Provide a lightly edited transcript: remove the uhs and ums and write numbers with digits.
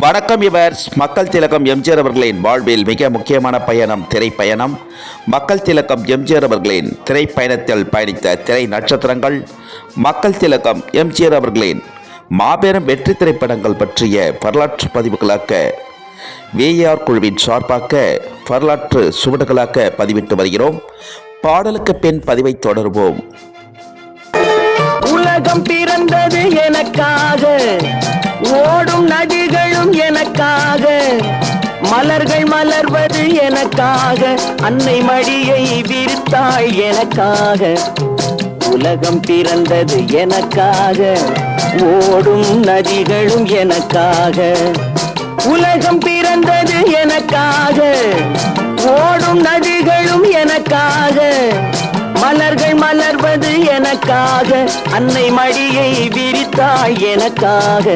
வணக்கம் யுவர்ஸ். மக்கள் திலகம் எம்ஜிஆர் அவர்களின் வாழ்வில் மிக முக்கியமான பயணம் திரைப்பயணம். மக்கள் திலகம் எம்ஜிஆர் அவர்களின் திரைப்பயணத்தில் பயணித்த திரை நட்சத்திரங்கள், மக்கள் திலகம் எம்ஜிஆர் அவர்களின் மாபெரும் வெற்றி திரைப்படங்கள் பற்றிய வரலாற்று பதிவுகளாக்க VAR குழுவின் சார்பாக வரலாற்று சுவடுகளாக பதிவிட்டு வருகிறோம். பாடலுக்கு பின் பதிவை தொடர்வோம். உலகம் பிறந்தது எனக்காக, ஓடும் நதிகளும் எனக்காக, மலர்கள் மலர்வது எனக்காக, அன்னை மடியை விரித்தாள் எனக்காக. உலகம் பிறந்தது எனக்காக, ஓடும் நதிகளும் எனக்காக. உலகம் பிறந்தது எனக்காக, ஓடும் நதிகளும் எனக்காக, மலர்கள் மலர்வது எனக்காக, அன்னை மடியை விரித்தாள் எனக்காக.